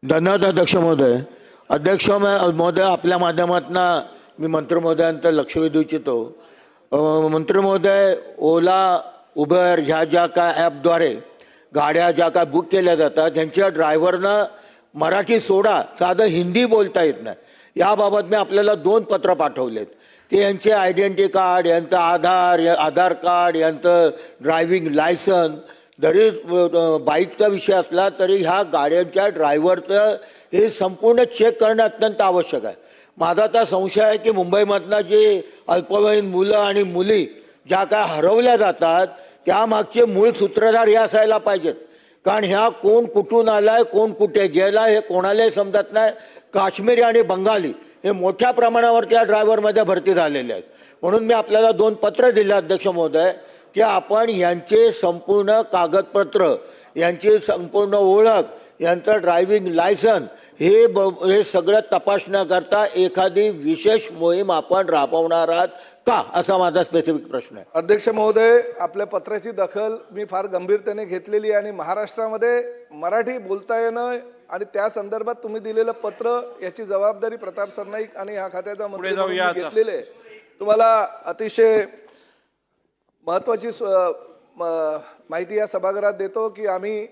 धन्यवाद अध्यक्ष महोदय. अध्यक्ष महोदय, आपल्या माध्यमातून मी मंत्री महोदयांचं लक्ष वेधू इच्छितो. मंत्री महोदय, ओला, उबर ह्या ज्या काय ॲपद्वारे गाड्या ज्या काय बुक केल्या जातात त्यांच्या ड्रायव्हरनं मराठी सोडा साधं हिंदी बोलता येत नाही. याबाबत मी आपल्याला 2 पत्र पाठवलेत की यांचे आयडेंटिटी कार्ड, यांचं आधार कार्ड, यांचं ड्रायव्हिंग लायसन, जरी बाईकचा विषय असला तरी ह्या गाड्यांच्या ड्रायव्हरचं हे संपूर्ण चेक करणं अत्यंत आवश्यक आहे. माझा तर संशय आहे की मुंबईमधनं जे अल्पवयीन मुलं आणि मुली ज्या काय हरवल्या जातात त्यामागचे मूळ सूत्रधार हे असायला पाहिजेत. कारण ह्या कोण कुठून आलाय, कोण कुठे गेला हे कोणालाही समजत नाही. काश्मीरी आणि बंगाली हे मोठ्या प्रमाणावर त्या ड्रायव्हरमध्ये भरती झालेले आहेत. म्हणून मी आपल्याला 2 पत्र दिले अध्यक्ष महोदय की आपण यांचे संपूर्ण कागदपत्र, यांची संपूर्ण ओळख, यांचं ड्रायव्हिंग लायसन हे सगळं तपासण्याकरता एखादी विशेष मोहीम आपण राबवणार आहात का, असा माझा स्पेसिफिक प्रश्न आहे. अध्यक्ष महोदय, आपल्या पत्राची दखल मी फार गंभीरतेने घेतलेली आहे आणि महाराष्ट्रामध्ये मराठी बोलता येणं आणि त्या संदर्भात तुम्ही दिलेलं पत्र याची जबाबदारी प्रताप सरनाईक आणि ह्या खात्याचा मंत्री म्हणून घेतलेले आहे. तुम्हाला अतिशय महत्त्वाची माहिती या सभागृहात देतो की आम्ही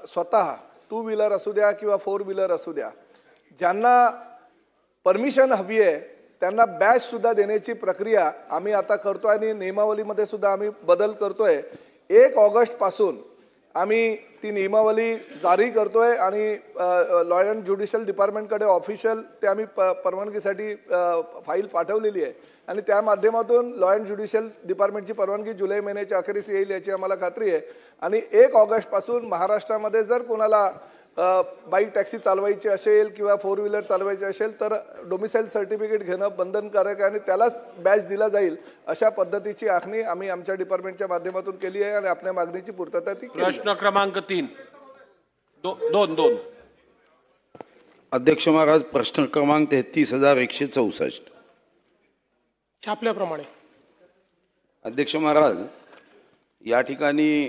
स्वतः 2 व्हीलर असू द्या किंवा 4 व्हीलर असू द्या, ज्यांना परमिशन हवी आहे त्यांना बॅच सुद्धा देण्याची प्रक्रिया आम्ही आता करतोय आणि नियमावलीमध्ये सुद्धा आम्ही बदल करतोय. 1 ऑगस्ट पासून आम्ही ती नियमावली जारी करतोय आणि लॉ अँड ज्युडिशियल डिपार्टमेंटकडे ऑफिशियल ते आम्ही परवानगीसाठी फाईल पाठवलेली आहे आणि त्या माध्यमातून लॉ अँड ज्युडिशियल डिपार्टमेंटची परवानगी जुलै महिन्याच्या अखेरीस येईल याची आम्हाला खात्री आहे. आणि 1 ऑगस्ट पासून महाराष्ट्रामध्ये जर कोणाला बाईक टॅक्सी चालवायची असेल किंवा 4 व्हीलर चालवायची असेल तर डोमिसाईल सर्टिफिकेट घेणं बंधनकारक आहे आणि त्यालाच बॅच दिला जाईल अशा पद्धतीची आखणी आम्ही आमच्या डिपार्टमेंटच्या माध्यमातून केली आहे आणि आपल्या मागणीची पूर्तता ती केली. प्रश्न क्रमांक 3 2 अध्यक्ष महाराज, प्रश्न क्रमांक 33,164. छापल्याप्रमाणे. अध्यक्ष महाराज, या ठिकाणी